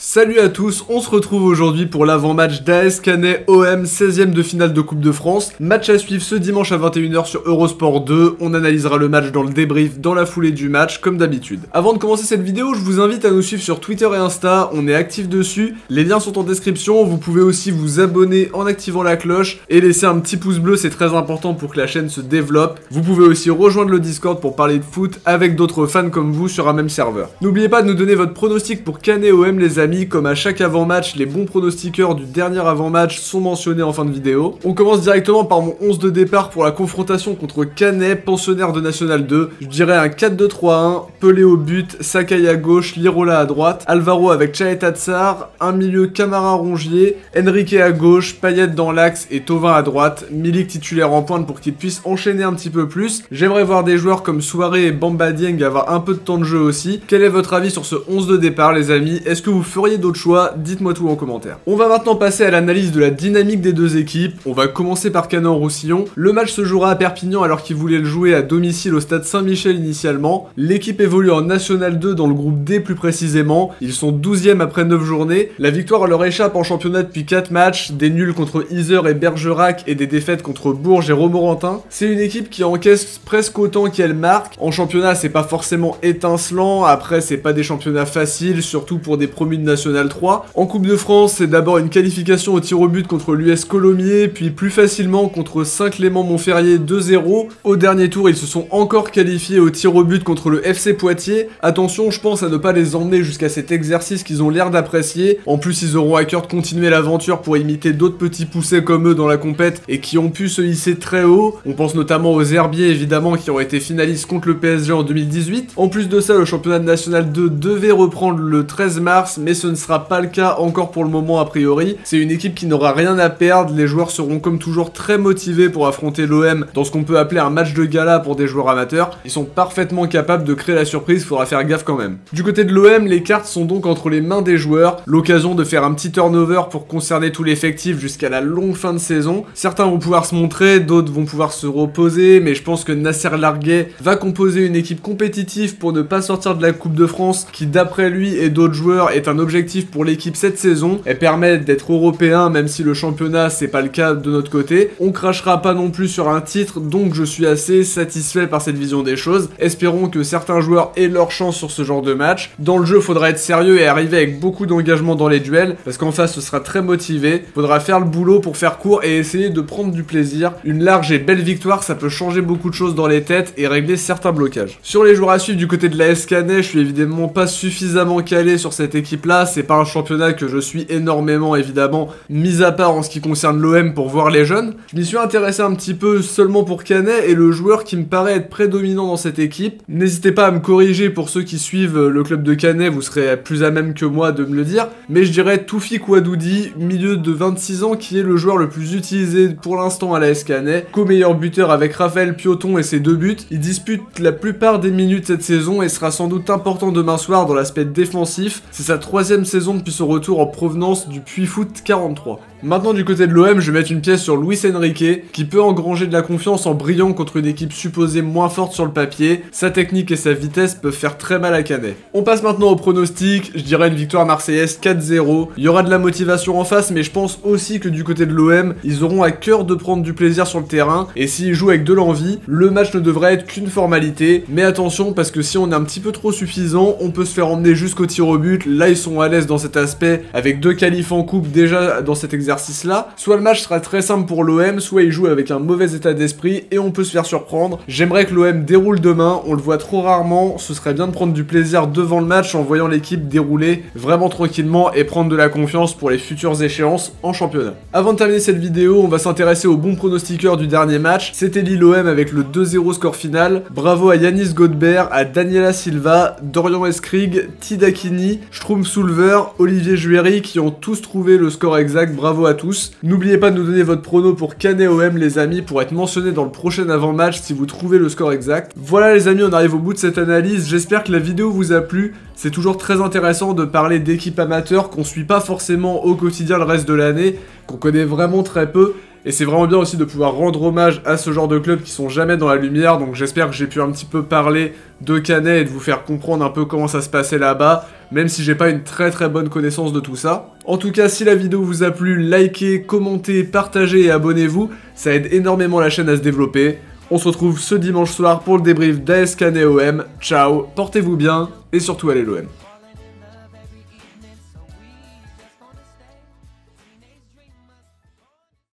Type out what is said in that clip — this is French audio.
Salut à tous, on se retrouve aujourd'hui pour l'avant-match d'AS Canet OM 16ème de finale de Coupe de France. Match à suivre ce dimanche à 21 h sur Eurosport 2. On analysera le match dans le débrief dans la foulée du match comme d'habitude. Avant de commencer cette vidéo, je vous invite à nous suivre sur Twitter et Insta, on est actifs dessus. Les liens sont en description, vous pouvez aussi vous abonner en activant la cloche et laisser un petit pouce bleu, c'est très important pour que la chaîne se développe. Vous pouvez aussi rejoindre le Discord pour parler de foot avec d'autres fans comme vous sur un même serveur. N'oubliez pas de nous donner votre pronostic pour Canet OM les amis. Comme à chaque avant-match, les bons pronostiqueurs du dernier avant-match sont mentionnés en fin de vidéo. On commence directement par mon 11 de départ pour la confrontation contre Canet, pensionnaire de National 2. Je dirais un 4-2-3-1, Pelé au but, Sakai à gauche, Lirola à droite, Alvaro avec Chaeta Tsar, un milieu Camara Rongier, Enrique à gauche, Payet dans l'axe et Thauvin à droite, Milik titulaire en pointe pour qu'il puisse enchaîner un petit peu plus. J'aimerais voir des joueurs comme Souaré et Bamba Dieng avoir un peu de temps de jeu aussi. Quel est votre avis sur ce 11 de départ les amis? Est-ce que vous feriez d'autres choix? Dites-moi tout en commentaire. On va maintenant passer à l'analyse de la dynamique des deux équipes. On va commencer par Canet-en-Roussillon. Le match se jouera à Perpignan alors qu'ils voulaient le jouer à domicile au stade Saint-Michel initialement. L'équipe évolue en National 2 dans le groupe D plus précisément. Ils sont 12e après 9 journées. La victoire leur échappe en championnat depuis 4 matchs, des nuls contre Yzeure et Bergerac et des défaites contre Bourges et Romorantin. C'est une équipe qui encaisse presque autant qu'elle marque. En championnat, c'est pas forcément étincelant. Après, c'est pas des championnats faciles, surtout pour des promus de National 3. En Coupe de France, c'est d'abord une qualification au tir au but contre l'US Colomiers, puis plus facilement contre Saint-Clément-Montferrier 2-0. Au dernier tour, ils se sont encore qualifiés au tir au but contre le FC Poitiers. Attention, je pense à ne pas les emmener jusqu'à cet exercice qu'ils ont l'air d'apprécier. En plus, ils auront à cœur de continuer l'aventure pour imiter d'autres petits poussés comme eux dans la compète et qui ont pu se hisser très haut. On pense notamment aux Herbiers, évidemment, qui ont été finalistes contre le PSG en 2018. En plus de ça, le championnat national 2 devait reprendre le 13 mars, mais ce ne sera pas le cas encore pour le moment a priori. C'est une équipe qui n'aura rien à perdre, les joueurs seront comme toujours très motivés pour affronter l'OM dans ce qu'on peut appeler un match de gala pour des joueurs amateurs. Ils sont parfaitement capables de créer la surprise, faudra faire gaffe quand même. Du côté de l'OM, les cartes sont donc entre les mains des joueurs, l'occasion de faire un petit turnover pour concerner tout l'effectif jusqu'à la longue fin de saison. Certains vont pouvoir se montrer, d'autres vont pouvoir se reposer, mais je pense que Nasser Larguet va composer une équipe compétitive pour ne pas sortir de la Coupe de France, qui d'après lui et d'autres joueurs est un objectif pour l'équipe cette saison. Elle permet d'être européen même si le championnat c'est pas le cas de notre côté. On crachera pas non plus sur un titre, donc je suis assez satisfait par cette vision des choses. Espérons que certains joueurs aient leur chance sur ce genre de match. Dans le jeu, faudra être sérieux et arriver avec beaucoup d'engagement dans les duels, parce qu'en face ce sera très motivé. Faudra faire le boulot pour faire court et essayer de prendre du plaisir. Une large et belle victoire, ça peut changer beaucoup de choses dans les têtes et régler certains blocages. Sur les joueurs à suivre du côté de l'AS Canet, je suis évidemment pas suffisamment calé sur cette équipe là, c'est pas un championnat que je suis énormément évidemment, mis à part en ce qui concerne l'OM pour voir les jeunes. Je m'y suis intéressé un petit peu seulement pour Canet et le joueur qui me paraît être prédominant dans cette équipe, n'hésitez pas à me corriger pour ceux qui suivent le club de Canet, vous serez plus à même que moi de me le dire, mais je dirais Toufik Ouadoudi, milieu de 26 ans qui est le joueur le plus utilisé pour l'instant à l'AS Canet, co-meilleur buteur avec Raphaël Pioton et ses 2 buts. Il dispute la plupart des minutes cette saison et sera sans doute important demain soir dans l'aspect défensif. C'est sa 3e saison depuis son retour en provenance du Puy Foot 43. Maintenant du côté de l'OM, je vais mettre une pièce sur Luis Enrique, qui peut engranger de la confiance en brillant contre une équipe supposée moins forte sur le papier. Sa technique et sa vitesse peuvent faire très mal à Canet. On passe maintenant au pronostic, je dirais une victoire marseillaise 4-0. Il y aura de la motivation en face, mais je pense aussi que du côté de l'OM, ils auront à cœur de prendre du plaisir sur le terrain, et s'ils jouent avec de l'envie, le match ne devrait être qu'une formalité. Mais attention, parce que si on est un petit peu trop suffisant, on peut se faire emmener jusqu'au tir au but. Là, ils sont à l'aise dans cet aspect, avec 2 qualifs en coupe déjà dans cet exercice là. Soit le match sera très simple pour l'OM, soit il joue avec un mauvais état d'esprit et on peut se faire surprendre. J'aimerais que l'OM déroule demain, on le voit trop rarement, ce serait bien de prendre du plaisir devant le match en voyant l'équipe dérouler vraiment tranquillement et prendre de la confiance pour les futures échéances en championnat. Avant de terminer cette vidéo, on va s'intéresser au bon pronostiqueur du dernier match, c'était Lille-OM avec le 2-0 score final. Bravo à Yanis Godbert, à Daniela Silva, Dorian Eskrig, Tidakini, Schtroumpf Soulver, Olivier Juéry qui ont tous trouvé le score exact, bravo à tous. N'oubliez pas de nous donner votre prono pour Canet OM les amis pour être mentionné dans le prochain avant-match si vous trouvez le score exact. Voilà les amis, on arrive au bout de cette analyse, j'espère que la vidéo vous a plu. C'est toujours très intéressant de parler d'équipes amateurs qu'on suit pas forcément au quotidien le reste de l'année, qu'on connaît vraiment très peu. Et c'est vraiment bien aussi de pouvoir rendre hommage à ce genre de clubs qui sont jamais dans la lumière, donc j'espère que j'ai pu un petit peu parler de Canet et de vous faire comprendre un peu comment ça se passait là-bas, même si j'ai pas une très bonne connaissance de tout ça. En tout cas, si la vidéo vous a plu, likez, commentez, partagez et abonnez-vous, ça aide énormément la chaîne à se développer. On se retrouve ce dimanche soir pour le débrief d'AS Canet OM. Ciao, portez-vous bien et surtout allez l'OM.